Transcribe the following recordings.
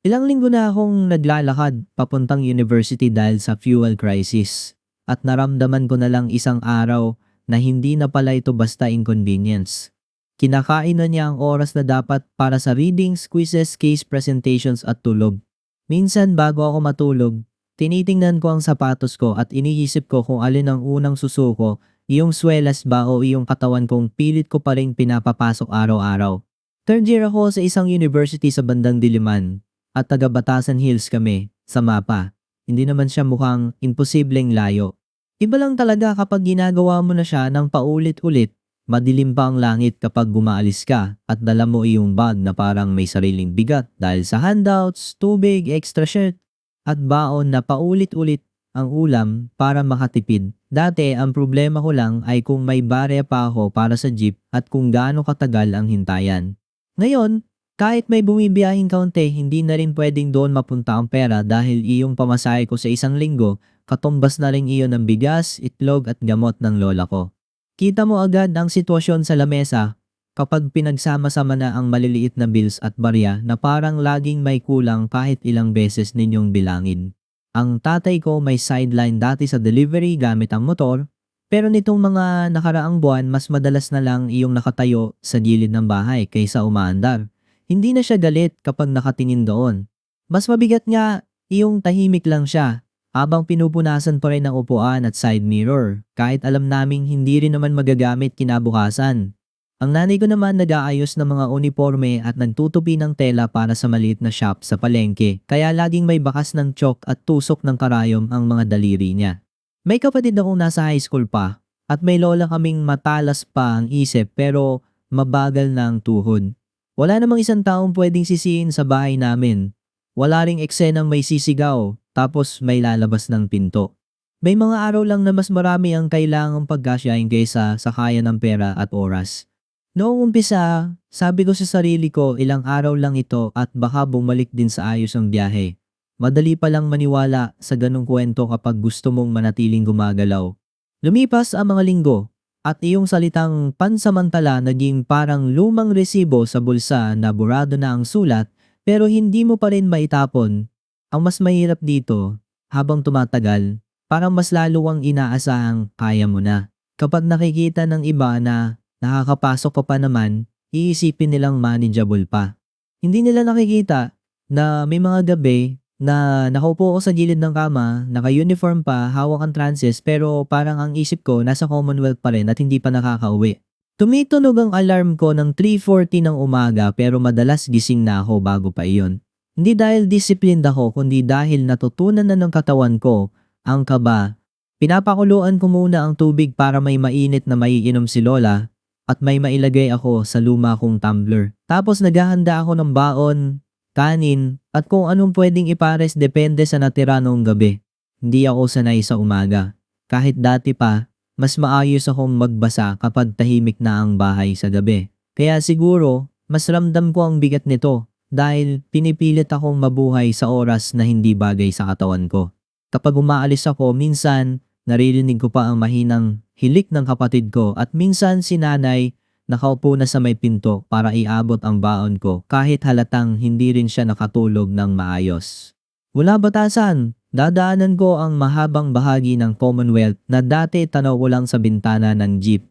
Ilang linggo na akong naglalakad papuntang university dahil sa fuel crisis. At naramdaman ko na lang isang araw na hindi na pala ito basta inconvenience. Kinakain na niya ang oras na dapat para sa readings, quizzes, case presentations at tulog. Minsan bago ako matulog, tinitingnan ko ang sapatos ko at iniisip ko kung alin ang unang susuko, iyong swelas ba o iyong katawan kong pilit ko pa rin pinapapasok araw-araw. Third year ako sa isang university sa bandang Diliman at taga Batasan Hills kami sa mapa. Hindi naman siya mukhang imposibleng layo. Iba lang talaga kapag ginagawa mo na siya ng paulit-ulit. Madilim pa ang langit kapag gumaalis ka at dala mo iyong bag na parang may sariling bigat dahil sa handouts, tubig, extra shirt at baon na paulit-ulit ang ulam para makatipid. Dati ang problema ko lang ay kung may barya pa ako para sa jeep at kung gaano katagal ang hintayan. Ngayon, kahit may bumibiyahing kaunti, hindi na rin pwedeng doon mapunta ang pera dahil iyong pamasahe ko sa isang linggo, katumbas na rin iyon ng bigas, itlog at gamot ng lola ko. Kita mo agad ang sitwasyon sa lamesa kapag pinagsama-sama na ang maliliit na bills at barya na parang laging may kulang kahit ilang beses ninyong bilangin. Ang tatay ko may sideline dati sa delivery gamit ang motor, pero nitong mga nakaraang buwan mas madalas na lang iyong nakatayo sa gilid ng bahay kaysa umaandar. Hindi na siya galit kapag nakatingin doon. Mas mabigat nga, iyong tahimik lang siya habang pinupunasan pa rin ang upuan at side mirror kahit alam naming hindi rin naman magagamit kinabukasan. Ang nanay ko naman nag-aayos ng mga uniforme at nagtutupi ng tela para sa maliit na shop sa palengke kaya laging may bakas ng chalk at tusok ng karayom ang mga daliri niya. May kapatid akong nasa high school pa at may lola kaming matalas pa ang isip pero mabagal na ang tuhod. Wala namang isang taong pwedeng sisihin sa bahay namin. Wala ring eksenang may sisigaw, tapos may lalabas ng pinto. May mga araw lang na mas marami ang kailangang pagkasyahin kaysa sa kaya ng pera at oras. Noong umpisa, sabi ko sa sarili ko ilang araw lang ito at baka bumalik din sa ayos ang biyahe. Madali pa lang maniwala sa ganong kwento kapag gusto mong manatiling gumagalaw. Lumipas ang mga linggo. At iyong salitang pansamantala naging parang lumang resibo sa bulsa na burado na ang sulat pero hindi mo pa rin maitapon. Ang mas mahirap dito, habang tumatagal, parang mas lalo kang inaasahang kaya mo na. Kapag nakikita ng iba na nakakapasok ka pa naman, iisipin nilang manageable pa. Hindi nila nakikita na may mga gabi na nakaupo ako sa gilid ng kama, naka-uniform pa, hawak ang trances pero parang ang isip ko nasa Commonwealth pa rin at hindi pa nakakauwi. Tumitunog ang alarm ko ng 3:40 ng umaga pero madalas gising na ako bago pa iyon. Hindi dahil disciplined ako kundi dahil natutunan na ng katawan ko ang kaba. Pinapakuluan ko muna ang tubig para may mainit na maiinom si Lola at may mailagay ako sa luma kong tumbler. Tapos naghahanda ako ng baon, kanin, at kung anong pwedeng ipares depende sa natira noong gabi. Hindi ako sanay sa umaga. Kahit dati pa, mas maayos akong magbasa kapag tahimik na ang bahay sa gabi. Kaya siguro, mas ramdam ko ang bigat nito dahil pinipilit akong mabuhay sa oras na hindi bagay sa katawan ko. Kapag umaalis ako, minsan naririnig ko pa ang mahinang hilik ng kapatid ko at minsan si nanay nakaupo na sa may pinto para iabot ang baon ko kahit halatang hindi rin siya nakatulog ng maayos. Mula Batasan, dadaanan ko ang mahabang bahagi ng Commonwealth na dati tanaw ko lang sa bintana ng jeep.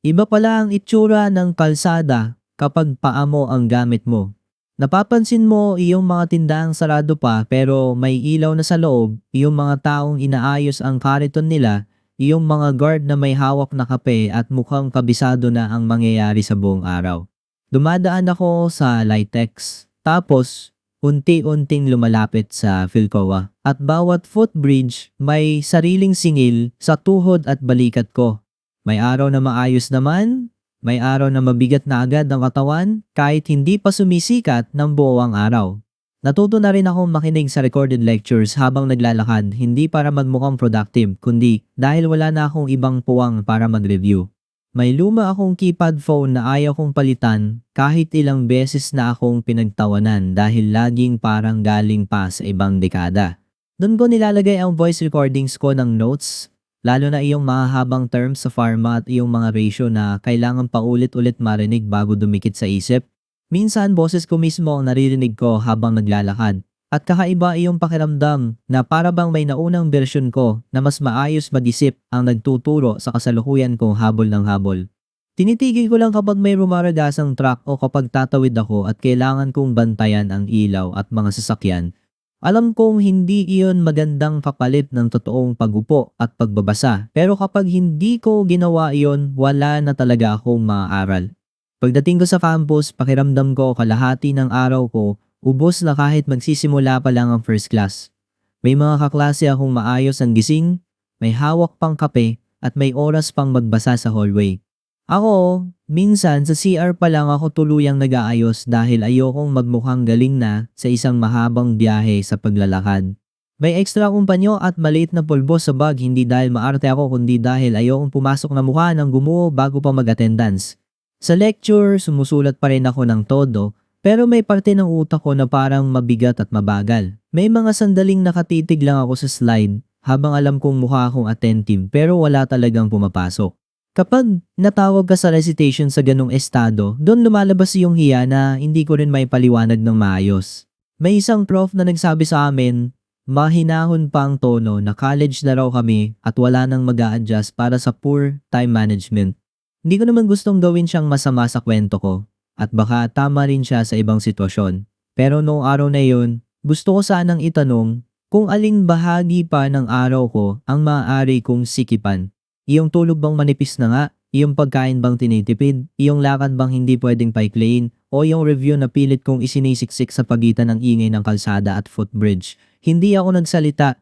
Iba pala ang itsura ng kalsada kapag paa mo ang gamit mo. Napapansin mo iyong mga tindahang sarado pa pero may ilaw na sa loob, iyong mga taong inaayos ang kariton nila, iyong mga guard na may hawak na kape at mukhang kabisado na ang mangyayari sa buong araw. Dumadaan ako sa Litex, tapos unti-unting lumalapit sa Philcoa at bawat footbridge may sariling singil sa tuhod at balikat ko. May araw na maayos naman, may araw na mabigat na agad ang katawan kahit hindi pa sumisikat ng buong araw. Natuto na rin akong makinig sa recorded lectures habang naglalakad, hindi para magmukhang productive, kundi dahil wala na akong ibang puwang para mag-review. May luma akong keypad phone na ayaw kong palitan kahit ilang beses na akong pinagtawanan dahil laging parang galing pa sa ibang dekada. Doon ko nilalagay ang voice recordings ko ng notes, lalo na iyong mahahabang terms sa pharma at iyong mga ratio na kailangan paulit-ulit marinig bago dumikit sa isip. Minsan boses ko mismo ang naririnig ko habang naglalakad. At kakaiba iyong pakiramdam na para bang may naunang bersyon ko na mas maayos mag-isip ang nagtuturo sa kasalukuyan kong habol ng habol. Tinitigil ko lang kapag may rumaragasang truck o kapag tatawid ako at kailangan kong bantayan ang ilaw at mga sasakyan. Alam kong hindi iyon magandang kapalit ng totoong pagupo at pagbabasa, pero kapag hindi ko ginawa iyon, wala na talaga akong maaaral. Pagdating ko sa campus, pakiramdam ko kalahati ng araw ko, ubos na kahit magsisimula pa lang ang first class. May mga kaklase akong maayos ang gising, may hawak pang kape, at may oras pang magbasa sa hallway. Ako, minsan sa CR pa lang ako tuluyang nag-aayos dahil ayokong magmukhang galing na sa isang mahabang biyahe sa paglalakad. May ekstra akong panyo at maliit na pulbo sa bag hindi dahil maarte ako kundi dahil ayokong pumasok na mukha ng gumuho bago pa mag-attendance. Sa lecture, sumusulat pa rin ako ng todo, pero may parte ng utak ko na parang mabigat at mabagal. May mga sandaling nakatitig lang ako sa slide habang alam kong mukha akong attentive pero wala talagang pumapasok. Kapag natawag ka sa recitation sa ganong estado, doon lumalabas yung hiya na hindi ko rin may paliwanag ng maayos. May isang prof na nagsabi sa amin, mahinahon pa ang tono na college na raw kami at wala nang mag-a-adjust para sa poor time management. Hindi ko naman gustong gawin siyang masama sa kwento ko at baka tama rin siya sa ibang sitwasyon. Pero noong araw na yun, gusto ko sanang itanong kung aling bahagi pa ng araw ko ang maaari kong sikipan. Iyong tulog bang manipis na nga? Iyong pagkain bang tinitipid? Iyong lakad bang hindi pwedeng paiklain? O iyong review na pilit kong isinisiksik sa pagitan ng ingay ng kalsada at footbridge? Hindi ako nagsalita.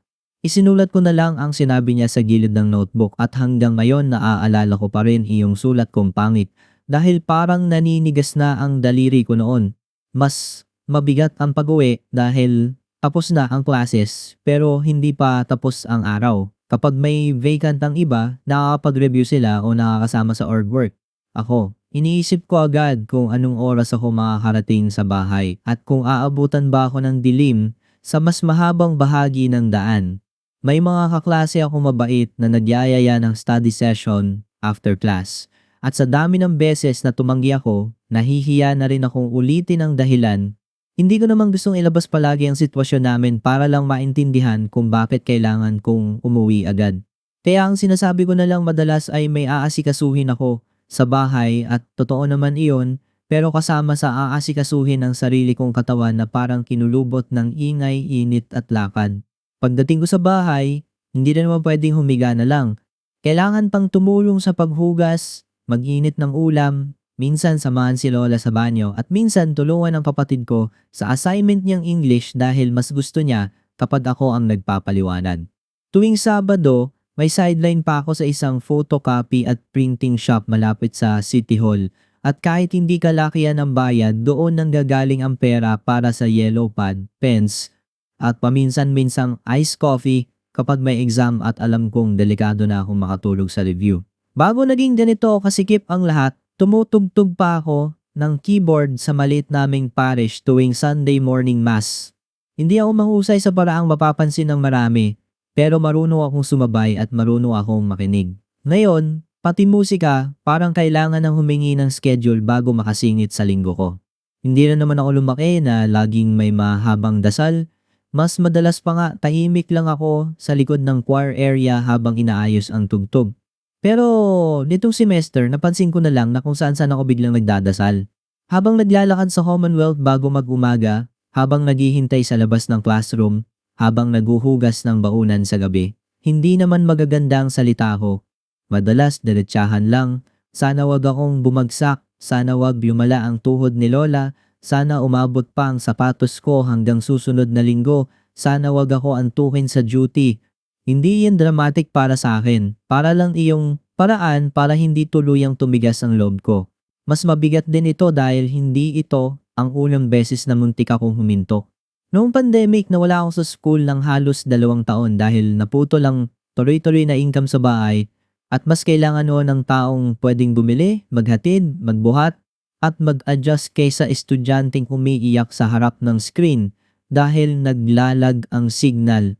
Isinulat ko na lang ang sinabi niya sa gilid ng notebook at hanggang ngayon naaalala ko pa rin iyong sulat kong pangit dahil parang naninigas na ang daliri ko noon. Mas mabigat ang pag-uwi dahil tapos na ang classes pero hindi pa tapos ang araw. Kapag may vacant ang iba, nakakapag-review sila o nakakasama sa org work. Ako, iniisip ko agad kung anong oras ako makakarating sa bahay at kung aabutan ba ako ng dilim sa mas mahabang bahagi ng daan. May mga kaklase ako mabait na nagyayaya ng study session after class. At sa dami ng beses na tumanggi ako, nahihiya na rin akong ulitin ang dahilan. Hindi ko naman gustong ilabas palagi ang sitwasyon namin para lang maintindihan kung bakit kailangan kong umuwi agad. Kaya ang sinasabi ko na lang madalas ay may aasikasuhin ako sa bahay at totoo naman iyon, pero kasama sa aasikasuhin ang sarili kong katawan na parang kinulubot ng ingay, init at lakad. Pagdating ko sa bahay, hindi na naman pwedeng humiga na lang. Kailangan pang tumulong sa paghugas, mag-init ng ulam, minsan samahan si Lola sa banyo at minsan tulungan ang kapatid ko sa assignment niyang English dahil mas gusto niya kapag ako ang nagpapaliwanag. Tuwing Sabado, may sideline pa ako sa isang photocopy at printing shop malapit sa City Hall at kahit hindi kalakihan ng bayad, doon nanggagaling ang pera para sa yellow pad, pens, at paminsan-minsang iced coffee kapag may exam at alam kong delikado na akong makatulog sa review. Bago naging ganito kasikip ang lahat, tumutugtog pa ako ng keyboard sa maliit naming parish tuwing Sunday morning mass. Hindi ako mahusay sa paraang mapapansin ng marami, pero marunong akong sumabay at marunong akong makinig. Ngayon, pati musika, parang kailangan ng humingi ng schedule bago makasingit sa linggo ko. Hindi na naman ako lumaki na laging may mahabang dasal. Mas madalas pa nga tahimik lang ako sa likod ng choir area habang inaayos ang tugtog. Pero nitong semester napansin ko na lang na kung saan ako biglang nagdadasal. Habang naglalakad sa Commonwealth bago mag-umaga, habang naghihintay sa labas ng classroom, habang naguhugas ng baunan sa gabi, hindi naman magaganda ang salita ko. Madalas diretsahan lang, sana wag akong bumagsak, sana wag lumala ang tuhod ni Lola, sana umabot pa ang sapatos ko hanggang susunod na linggo, sana wag ako antukin sa duty. Hindi yan dramatic para sa akin, para lang iyong paraan para hindi tuluyang tumigas ang loob ko. Mas mabigat din ito dahil hindi ito ang unang beses na muntik akong huminto. Noong pandemic nawala ako sa school ng halos 2 taon dahil naputo lang tuloy-tuloy na income sa bahay at mas kailangan noon ng taong pwedeng bumili, maghatid, magbuhat, at mag-adjust kaysa estudyanteng umiiyak sa harap ng screen dahil naglalag ang signal.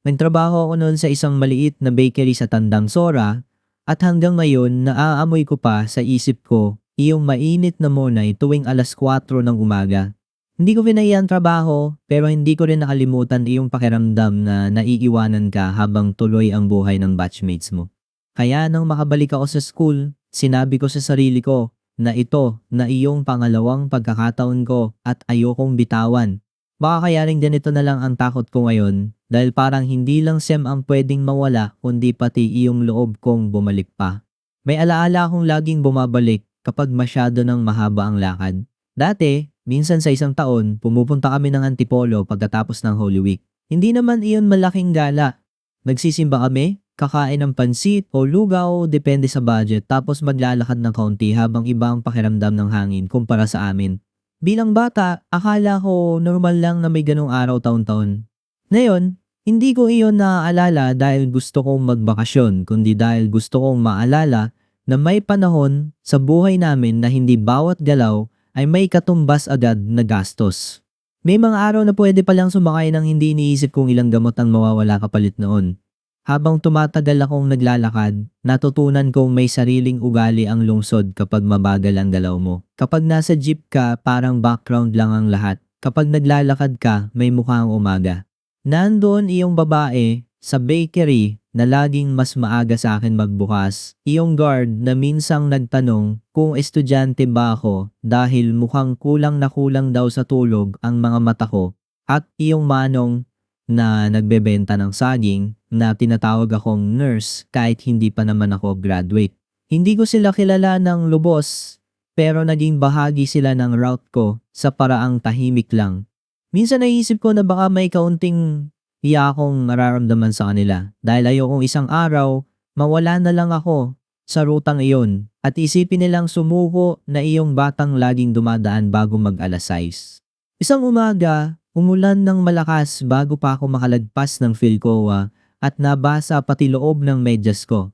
Nagtrabaho ako noon sa isang maliit na bakery sa Tandang Sora at hanggang ngayon naaamoy ko pa sa isip ko iyong mainit na monay tuwing 4:00 ng umaga. Hindi ko pinaiya ang trabaho, pero hindi ko rin nakalimutan iyong pakiramdam na naiiwanan ka habang tuloy ang buhay ng batchmates mo. Kaya nang makabalik ako sa school, sinabi ko sa sarili ko na ito na iyong pangalawang pagkakataon ko at ayokong bitawan. Baka kaya rin ganito na lang ang takot ko ngayon dahil parang hindi lang SEM ang pwedeng mawala kundi pati iyong loob kong bumalik pa. May alaala akong laging bumabalik kapag masyado ng mahaba ang lakad. Dati, minsan sa isang taon, pumupunta kami ng Antipolo pagkatapos ng Holy Week. Hindi naman iyon malaking gala. Nagsisimba kami, kakain ng pansit o lugaw depende sa budget tapos maglalakad ng kaunti habang iba ang pakiramdam ng hangin kumpara sa amin. Bilang bata, akala ko normal lang na may ganong araw taon-taon. Ngayon, hindi ko iyon naaalala dahil gusto kong magbakasyon kundi dahil gusto kong maalala na may panahon sa buhay namin na hindi bawat galaw ay may katumbas agad na gastos. May mga araw na pwede palang sumakay ng hindi iniisip kung ilang gamot ang mawawala kapalit noon. Habang tumatagal akong naglalakad, natutunan kong may sariling ugali ang lungsod kapag mabagal ang galaw mo. Kapag nasa jeep ka, parang background lang ang lahat. Kapag naglalakad ka, may mukha ang umaga. Nandoon iyong babae sa bakery na laging mas maaga sa akin magbukas. Iyong guard na minsang nagtanong kung estudyante ba ako dahil mukhang kulang na kulang daw sa tulog ang mga mata ko. At iyong manong na nagbebenta ng saging na tinatawag akong nurse kahit hindi pa naman ako graduate. Hindi ko sila kilala ng lubos pero naging bahagi sila ng route ko sa paraang tahimik lang. Minsan naisip ko na baka may kaunting hiya akong nararamdaman sa kanila dahil ayokong isang araw mawala na lang ako sa rutang iyon at isipin nilang sumuko na iyong batang laging dumadaan bago mag-alas 6. Isang umaga, umulan ng malakas bago pa ako makalagpas ng Philcoa at nabasa pati loob ng medyas ko.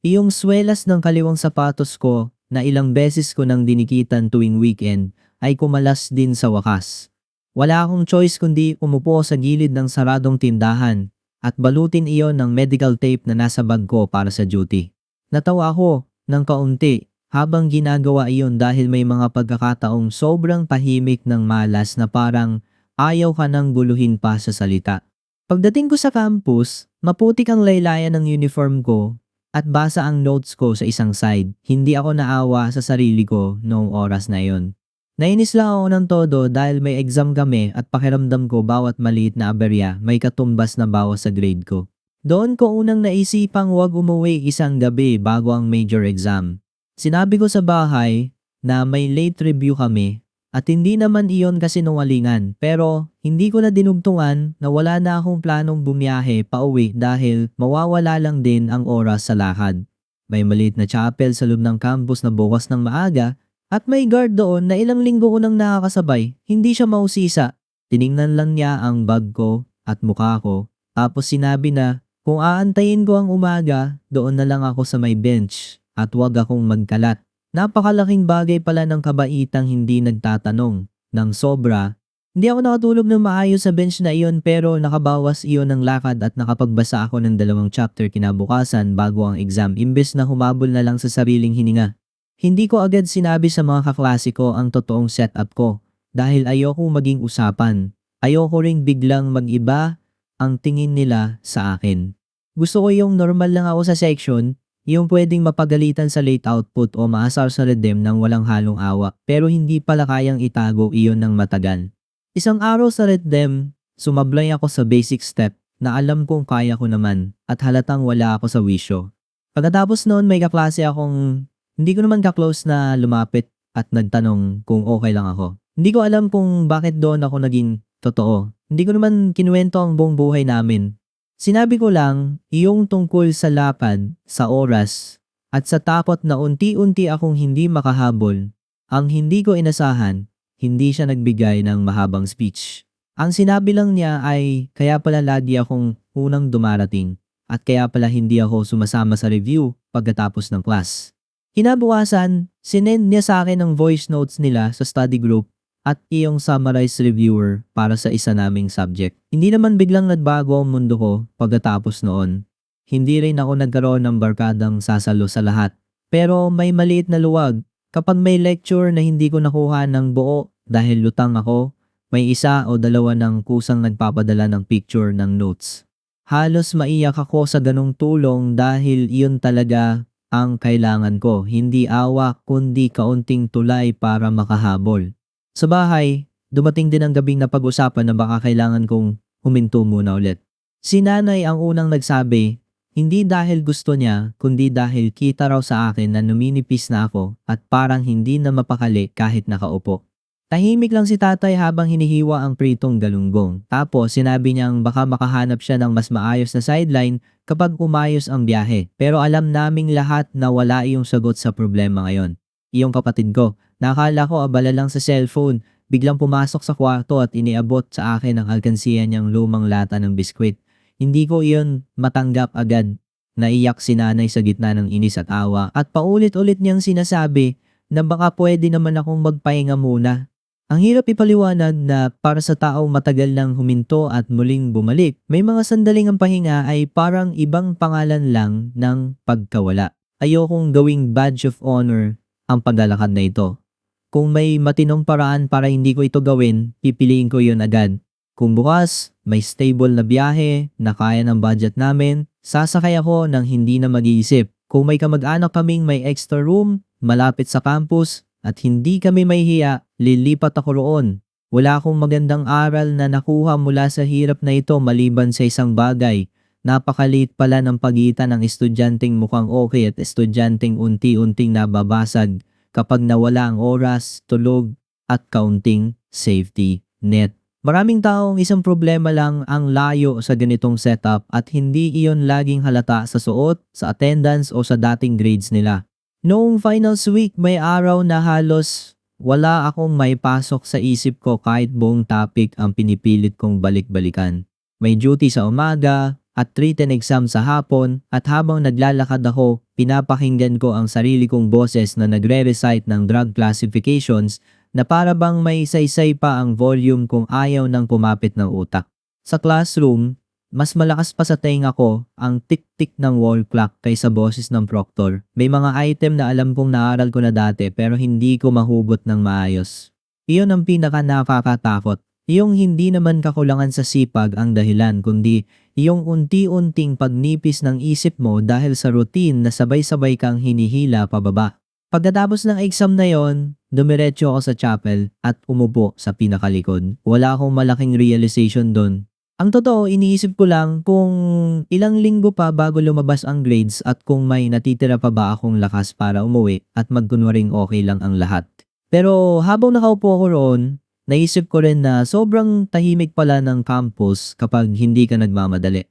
Iyong swelas ng kaliwang sapatos ko na ilang beses ko nang dinikitan tuwing weekend ay kumalas din sa wakas. Wala akong choice kundi umupo sa gilid ng saradong tindahan at balutin iyon ng medical tape na nasa bag ko para sa duty. Natawa ako ng kaunti habang ginagawa iyon dahil may mga pagkakataong sobrang tahimik ng malas na parang ayaw ka nang guluhin pa sa salita. Pagdating ko sa campus, maputik ang laylayan ng uniform ko at basa ang notes ko sa isang side. Hindi ako naawa sa sarili ko noong oras na iyon. Nainis lang ako ng todo dahil may exam kami at pakiramdam ko bawat maliit na aberya may katumbas na bawas sa grade ko. Doon ko unang naisipang huwag umuwi isang gabi bago ang major exam. Sinabi ko sa bahay na may late review kami at hindi naman iyon kasinungalingan pero hindi ko na dinugtungan na wala na akong planong bumiyahe pauwi dahil mawawala lang din ang oras sa lakad. May maliit na chapel sa loob ng campus na bukas ng maaga at may guard doon na ilang linggo ko nang nakakasabay. Hindi siya mausisa. Tiningnan lang niya ang bag ko at mukha ko tapos sinabi na kung aantayin ko ang umaga, doon na lang ako sa may bench at huwag akong magkalat. Napakalaking bagay pala ng kabaitang hindi nagtatanong. Nang sobra, hindi ako nakatulog ng maayos sa bench na iyon pero nakabawas iyon ng lakad at nakapagbasa ako ng 2 chapter kinabukasan bago ang exam imbes na humabol na lang sa sariling hininga. Hindi ko agad sinabi sa mga kaklase ko ang totoong setup ko dahil ayoko maging usapan. Ayoko ring biglang mag-iba ang tingin nila sa akin. Gusto ko yung normal lang ako sa section, yung pwedeng mapagalitan sa late output o maasar sa redem ng walang halong awa pero hindi pala kayang itago iyon ng matagal. Isang araw sa redem, sumablay ako sa basic step na alam kong kaya ko naman at halatang wala ako sa wisyo. Pagkatapos noon may kaklase akong hindi ko naman ka-close na lumapit at nagtanong kung okay lang ako. Hindi ko alam kung bakit doon ako naging totoo. Hindi ko naman kinuwento ang buong buhay namin. Sinabi ko lang, iyong tungkol sa lapad, sa oras, at sa takot na unti-unti akong hindi makahabol. Ang hindi ko inasahan, hindi siya nagbigay ng mahabang speech. Ang sinabi lang niya ay kaya pala lagi akong unang dumarating at kaya pala hindi ako sumasama sa review pagkatapos ng class. Kinabukasan, sinend niya sa akin ang voice notes nila sa study group at iyong summarized reviewer para sa isa naming subject. Hindi naman biglang nagbago ang mundo ko pagkatapos noon. Hindi rin ako nagkaroon ng barkadang sasalo sa lahat. Pero may maliit na luwag Kapag may lecture na hindi ko nakuha ng buo dahil lutang ako, may isa o dalawa ng kusang nagpapadala ng picture ng notes. Halos maiyak ako sa ganong tulong dahil iyon talaga ang kailangan ko. Hindi awa kundi kaunting tulay para makahabol. Sa bahay, dumating din ang gabing napag-usapan na baka kailangan kong huminto muna ulit. Si nanay ang unang nagsabi, hindi dahil gusto niya, kundi dahil kita raw sa akin na numinipis na ako at parang hindi na mapakali kahit nakaupo. Tahimik lang si tatay habang hinihiwa ang pritong galunggong. Tapos sinabi niyang baka makahanap siya ng mas maayos na sideline kapag umayos ang biyahe. Pero alam naming lahat na wala iyong sagot sa problema ngayon. Iyong kapatid ko, nakala ko abala lang sa cellphone. Biglang pumasok sa kwarto at iniabot sa akin ang alkansiya niyang lumang lata ng biskwit. Hindi ko iyon matanggap agad. Naiyak si nanay sa gitna ng inis at awa at paulit-ulit niyang sinasabi na baka pwede naman akong magpahinga muna. Ang hirap ipaliwanag na para sa taong matagal nang huminto at muling bumalik, may mga sandaling ang pahinga ay parang ibang pangalan lang ng pagkawala. Ayokong gawing badge of honor ang paglalakad na ito. Kung may matinong paraan para hindi ko ito gawin, pipiliin ko yun agad. Kung bukas, may stable na biyahe na kaya ng budget namin, sasakay ako nang hindi na mag-iisip. Kung may kamag-anak kaming may extra room, malapit sa campus, at hindi kami mahihiya, lilipat ako roon. Wala akong magandang aral na nakuha mula sa hirap na ito maliban sa isang bagay. Napakaliit pala ng pagitan ng estudyanteng mukhang okay at estudyanteng unti-unting nababasag kapag nawala ang oras, tulog, at kaunting safety net. Maraming taong isang problema lang ang layo sa ganitong setup at hindi iyon laging halata sa suot, sa attendance o sa dating grades nila. Noong finals week, may araw na halos wala akong maipasok sa isip ko kahit buong topic ang pinipilit kong balik-balikan. May duty sa umaga at written exam sa hapon at habang naglalakad ako, pinapakinggan ko ang sarili kong boses na nagre-recite ng drug classifications na para bang may saysay pa ang volume kung ayaw nang pumapit ng utak. Sa classroom, mas malakas pa sa tenga ko ang tik-tik ng wall clock kaysa boses ng proctor. May mga item na alam kong naaral ko na dati pero hindi ko mahubot ng maayos. Iyon ang pinaka nakakatakot. Iyong hindi naman kakulangan sa sipag ang dahilan kundi iyong unti-unting pagnipis ng isip mo dahil sa routine na sabay-sabay kang hinihila pababa. Pagkatapos ng exam na yon, dumiretso ako sa chapel at umupo sa pinakalikod. Wala akong malaking realization doon. Ang totoo, iniisip ko lang kung ilang linggo pa bago lumabas ang grades at kung may natitira pa ba akong lakas para umuwi at magkunwaring okay lang ang lahat. Pero habang nakaupo ako roon, naisip ko rin na sobrang tahimik pala ng campus kapag hindi ka nagmamadali.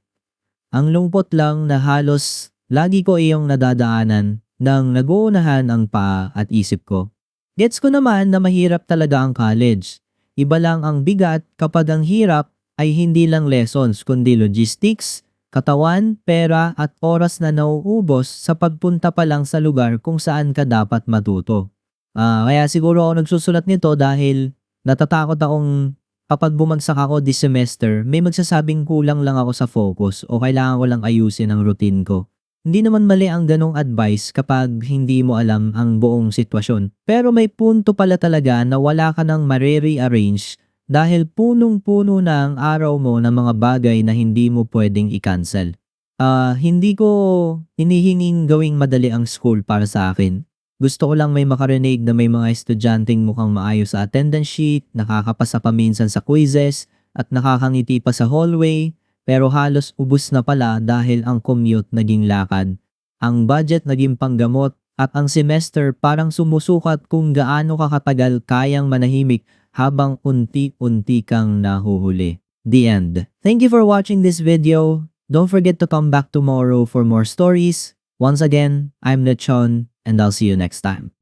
Ang lungkot lang na halos lagi ko iyong nadadaanan nang naguunahan ang paa at isip ko. Gets ko naman na mahirap talaga ang college. Iba lang ang bigat kapag ang hirap ay hindi lang lessons kundi logistics, katawan, pera at oras na nauubos sa pagpunta pa lang sa lugar kung saan ka dapat matuto. Kaya siguro ako nagsusulat nito dahil natatakot akong kapag bumagsak ako this semester, may magsasabing kulang lang ako sa focus o kailangan ko lang ayusin ang routine ko. Hindi naman mali ang ganong advice kapag hindi mo alam ang buong sitwasyon. Pero may punto pala talaga na wala ka nang ma-rearrange dahil punong-puno na ang araw mo ng mga bagay na hindi mo pwedeng i-cancel. Hindi ko hinihinging gawing madali ang school para sa akin. Gusto ko lang may makarinig na may mga estudyanteng mukhang maayos sa attendance sheet, nakakapasa pa minsan sa quizzes, at nakakangiti pa sa hallway, pero halos ubus na pala dahil ang commute naging lakad. Ang budget naging panggamot at ang semester parang sumusukat kung gaano kakatagal kayang manahimik habang unti-unti kang nahuhuli. The end. Thank you for watching this video. Don't forget to come back tomorrow for more stories. Once again, I'm Lechon and I'll see you next time.